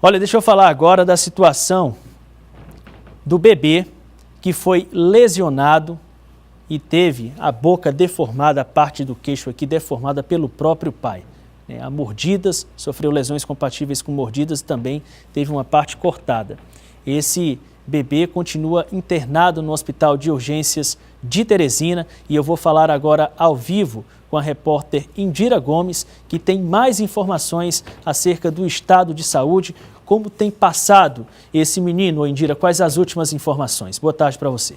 Olha, deixa eu falar agora da situação do bebê que foi lesionado e teve a boca deformada, a parte do queixo aqui deformada pelo próprio pai. A mordidas, sofreu lesões compatíveis com mordidas e também teve uma parte cortada. Esse bebê continua internado no Hospital de Urgências de Teresina e eu vou falar agora ao vivo com a repórter Indira Gomes, que tem mais informações acerca do estado de saúde, como tem passado esse menino. Indira, quais as últimas informações? Boa tarde para você.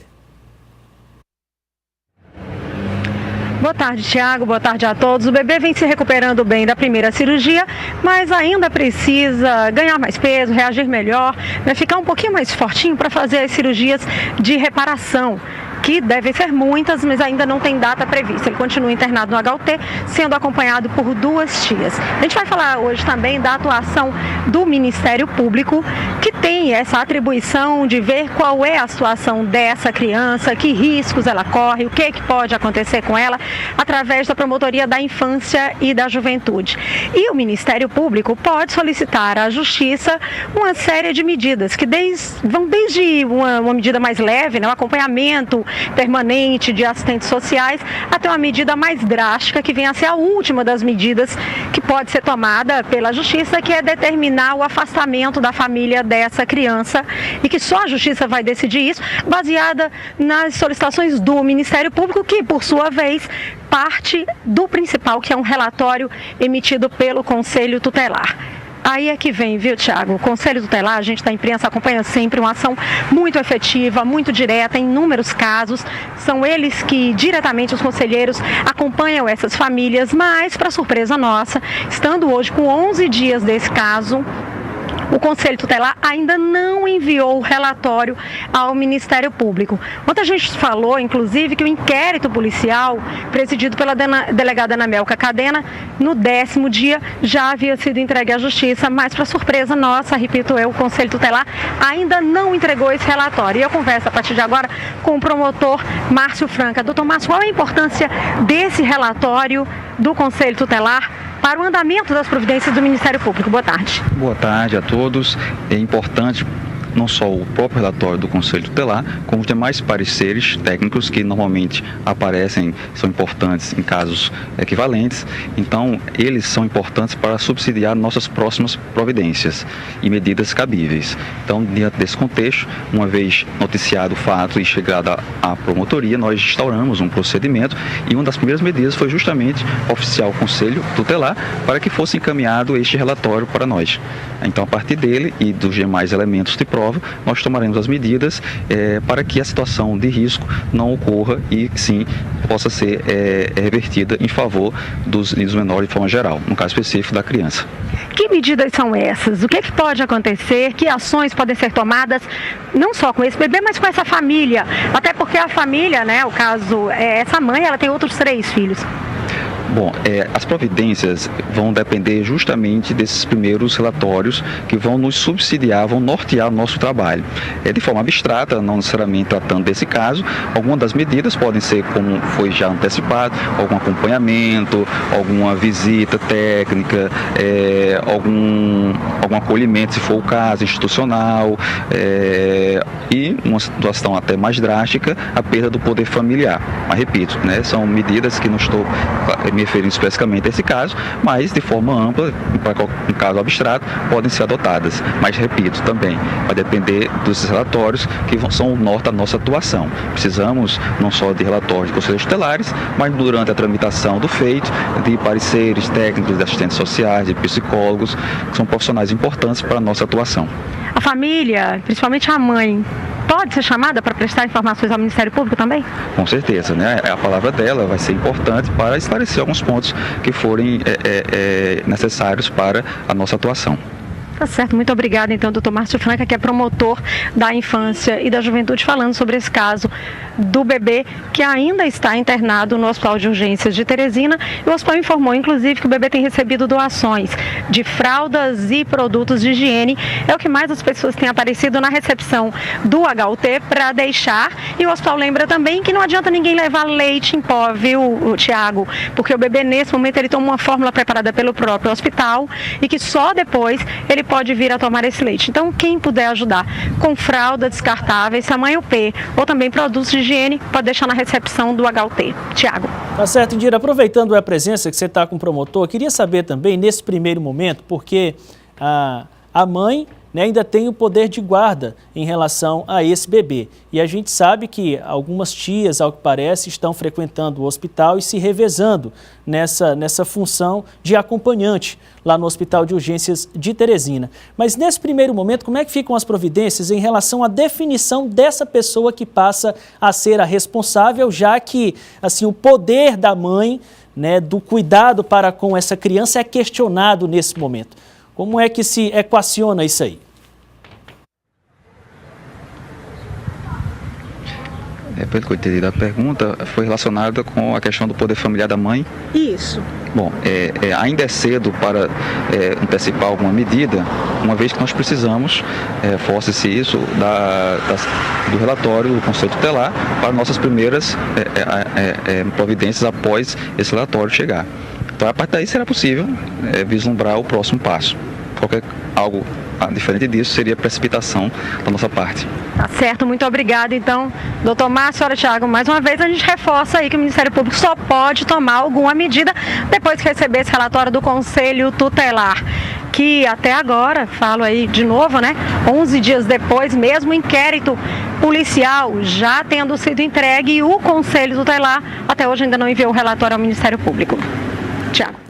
Boa tarde, Tiago. Boa tarde a todos. O bebê vem se recuperando bem da primeira cirurgia, mas ainda precisa ganhar mais peso, reagir melhor, ficar um pouquinho mais fortinho para fazer as cirurgias de reparação, que devem ser muitas, mas ainda não tem data prevista. Ele continua internado no HUT, sendo acompanhado por 2 tias. A gente vai falar hoje também da atuação do Ministério Público, que tem essa atribuição de ver qual é a situação dessa criança, que riscos ela corre, o que pode acontecer com ela, através da Promotoria da Infância e da Juventude. E o Ministério Público pode solicitar à Justiça uma série de medidas, que vão desde uma medida mais leve, o acompanhamento permanente de assistentes sociais, até uma medida mais drástica, que vem a ser a última das medidas que pode ser tomada pela Justiça, que é determinar o afastamento da família dessa criança, e que só a Justiça vai decidir isso, baseada nas solicitações do Ministério Público, que, por sua vez, parte do principal, que é um relatório emitido pelo Conselho Tutelar. Aí é que vem, viu, Tiago? O Conselho Tutelar, a gente da imprensa acompanha sempre uma ação muito efetiva, muito direta, em inúmeros casos. São eles que, diretamente, os conselheiros acompanham essas famílias, mas, para surpresa nossa, estando hoje com 11 dias desse caso, o Conselho Tutelar ainda não enviou o relatório ao Ministério Público. Ontem a gente falou, inclusive, que o inquérito policial, presidido pela delegada Anamelka Cadena, no 10º dia já havia sido entregue à Justiça, mas, para surpresa nossa, repito eu, o Conselho Tutelar ainda não entregou esse relatório. E eu converso a partir de agora com o promotor Márcio Franca. Doutor Márcio, qual é a importância desse relatório do Conselho Tutelar para o andamento das providências do Ministério Público? Boa tarde. Boa tarde a todos. É importante não só o próprio relatório do Conselho Tutelar, como os demais pareceres técnicos que normalmente aparecem, são importantes em casos equivalentes. Então, eles são importantes para subsidiar nossas próximas providências e medidas cabíveis. Então, diante desse contexto, uma vez noticiado o fato e chegada à promotoria, nós instauramos um procedimento e uma das primeiras medidas foi justamente oficiar o Conselho Tutelar para que fosse encaminhado este relatório para nós. Então, a partir dele e dos demais elementos de prova, nós tomaremos as medidas para que a situação de risco não ocorra e, sim, possa ser revertida em favor dos menores de forma geral, no caso específico da criança. Que medidas são essas? O que pode acontecer? Que ações podem ser tomadas, não só com esse bebê, mas com essa família? Até porque a família, o caso, essa mãe, ela tem outros 3 filhos. Bom, as providências vão depender justamente desses primeiros relatórios que vão nos subsidiar, vão nortear o nosso trabalho. De forma abstrata, não necessariamente tratando desse caso, algumas das medidas podem ser, como foi já antecipado, algum acompanhamento, alguma visita técnica, algum acolhimento, se for o caso, institucional, e uma situação até mais drástica, a perda do poder familiar. Mas, repito, são medidas que não estou me referindo especificamente a esse caso, mas de forma ampla, para um caso abstrato, podem ser adotadas. Mas, repito, também vai depender desses relatórios que são o norte da nossa atuação. Precisamos não só de relatórios de conselhos tutelares, mas durante a tramitação do feito, de pareceres técnicos, de assistentes sociais, de psicólogos, que são profissionais importantes para a nossa atuação. A família, principalmente a mãe, pode ser chamada para prestar informações ao Ministério Público também? Com certeza, A palavra dela vai ser importante para esclarecer alguns pontos que forem necessários para a nossa atuação. Tá certo, muito obrigada então, doutor Márcio Franca, que é promotor da Infância e da Juventude, falando sobre esse caso do bebê que ainda está internado no Hospital de Urgências de Teresina. E o hospital informou, inclusive, que o bebê tem recebido doações de fraldas e produtos de higiene. É o que mais as pessoas têm aparecido na recepção do HUT para deixar. E o hospital lembra também que não adianta ninguém levar leite em pó, viu, Tiago? Porque o bebê, nesse momento, ele toma uma fórmula preparada pelo próprio hospital e que só depois ele pode vir a tomar esse leite. Então, quem puder ajudar com fralda descartáveis, tamanho P, ou também produtos de higiene, pode deixar na recepção do HUT. Tiago. Tá certo, Indira. Aproveitando a presença que você está com o promotor, queria saber também, nesse primeiro momento, porque a mãe, né, ainda tem o poder de guarda em relação a esse bebê. E a gente sabe que algumas tias, ao que parece, estão frequentando o hospital e se revezando nessa função de acompanhante lá no Hospital de Urgências de Teresina. Mas nesse primeiro momento, como é que ficam as providências em relação à definição dessa pessoa que passa a ser a responsável, já que assim, o poder da mãe, né, do cuidado para com essa criança é questionado nesse momento? Como é que se equaciona isso aí? Pelo que eu entendi da pergunta, foi relacionada com a questão do poder familiar da mãe? Isso. Bom, ainda é cedo para antecipar alguma medida, uma vez que nós precisamos, force-se isso, do relatório do Conselho Tutelar para nossas primeiras providências após esse relatório chegar. Então, a partir daí será possível vislumbrar o próximo passo. Algo diferente disso seria precipitação da nossa parte. Tá certo, muito obrigada. Então, doutor Márcio, senhora Tiago, mais uma vez a gente reforça aí que o Ministério Público só pode tomar alguma medida depois que receber esse relatório do Conselho Tutelar, que até agora, falo aí de novo, né, 11 dias depois, mesmo inquérito policial já tendo sido entregue, e o Conselho Tutelar até hoje ainda não enviou o relatório ao Ministério Público. Tiago.